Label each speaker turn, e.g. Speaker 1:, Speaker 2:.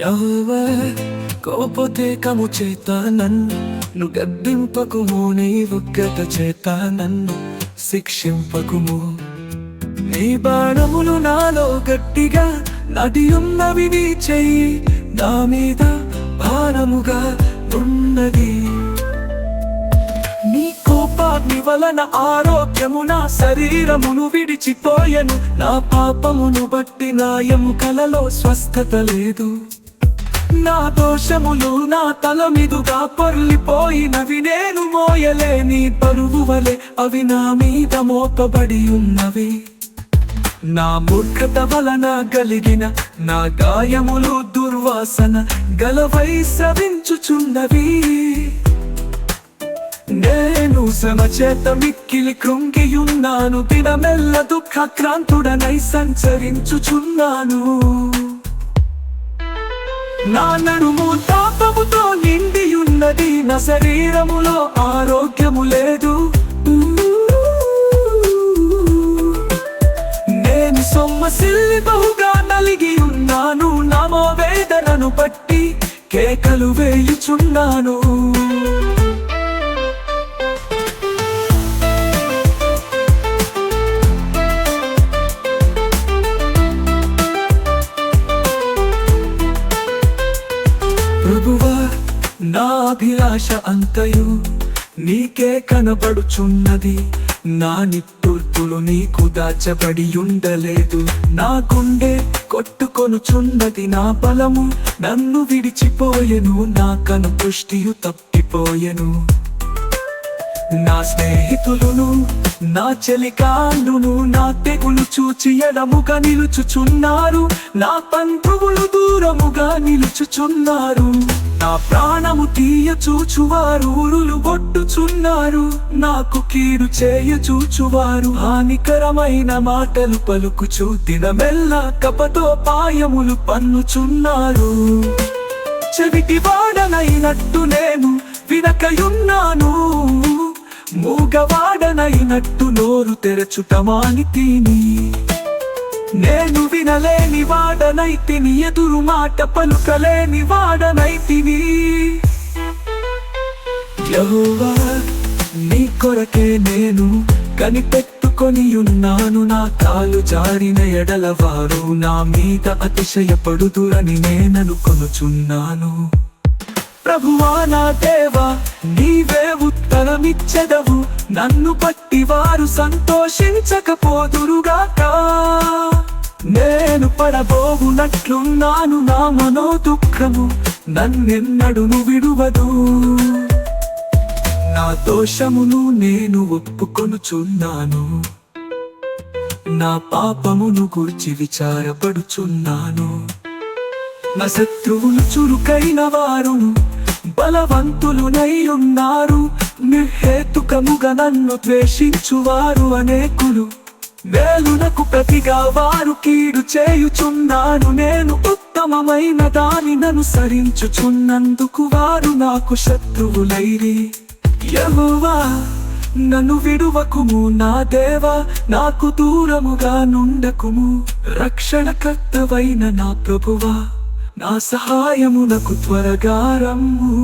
Speaker 1: యెహోవా కోపొద్రేకము చేత నన్ను గద్దింపకుము, నీ ఉగ్రత చేత నన్ను శిక్షింపకుము. నీ బాణములు నాలో గట్టిగా నాటియున్నవి, నీ చెయ్యి నా మీద భారముగా ఉన్నది. నీ కోపాగ్ని వలన ఆరోగ్యము నా శరీరమును విడిచిపోయెను. నా పాపమును బట్టి నా ఎముకలలో స్వస్థత లేదు. నా దోషములు నా తల మీదుగా పొర్లిపోయినవి, నేను మోయలేని బరువు వలె అవి నా మీద మోపబడి ఉన్నవి. నా మూర్ఖత వలన కలిగిన నా గాయములు దుర్వాసన గలవై స్రవించుచున్నవి. నేను శ్రమ చేత మిక్కిలి కృంగియున్నాను, దినమెల్ల దుఃఖాక్రాంతుడనై సంచరించుచున్నాను. నా నడుము తాపముతో నిండియున్నది, నా శరీరములో ఆరోగ్యము లేదు. నేను సొమ్మసిల్లి బహుగా నలిగి ఉన్నాను, నా వేదనను బట్టి కేకలు వేయుచున్నాను. ప్రభువా, నా అభిలాష అంతయు నీకే కనబడుచున్నది. నా నిట్టూర్పులు నీకు దాచబడి ఉండలేదు. నా గుండె కొట్టుకొనుచున్నది, నా బలము నన్ను విడిచిపోయెను. నా కను దృష్టియు తప్పిపోయెను. నా స్నేహితులును నా చెలికాండును నా తెగులు చూచి ఎడముగా నిలుచుచున్నారు. నా బంధువులు దూరముగా నిలుచుచున్నారు. నా ప్రాణము తీయ చూచువారు ఊరులు కొట్టుచున్నారు. నాకు కీడు చేయ చూచువారు హానికరమైన మాటలు పలుకుచు దినమెల్లా కపతో పాయములు పన్నుచున్నారు. చెవిటి వాడనైనట్టు నేను వినకయున్నాను, మూగవాడనైనట్టు నోరు తెరచుట మానితిని. నేను వినలేని వాడనైతిని, ఎదురు మాట పలుకలేని వాడనైతిని. యెహోవా, నీ కొరకే నేను కనిపెట్టుకొనియున్నాను. నా కాలు జారిన ఎడల వారు నా మీద అతిశయపడుదురని నేననుకొనుచున్నాను. ప్రభువా, నా దేవా, నీవే ఉత్తరమిచ్చెదవు. నన్ను బట్టి వారు సంతోషించకపోదురుగాక. నేను పడబోవునట్లున్నాను, నా మనోదుఃఖము నన్నెన్నడును విడువదు. నా దోషమును నేను ఒప్పుకొనుచున్నాను, నా పాపమును గూర్చి విచారపడుచున్నాను. నా శత్రువులు చురుకైన వారును బలవంతులునై ఉన్నారు. నిర్హేతుకముగా నన్ను ద్వేషించువారు అనేకులు. మేలునకు ప్రతిగా వారు కీడు చేయుచున్నాను. నేను ఉత్తమమైన దానినను సరించుచున్నందుకు వారు నాకు శత్రువులైరి. యెహోవా, నన్ను విడువకుము, నా దేవా, నాకు దూరముగా నుండకుము. రక్షణకర్తవైన నా ప్రభువా, నా సహాయమునకు త్వరగా రమ్ము.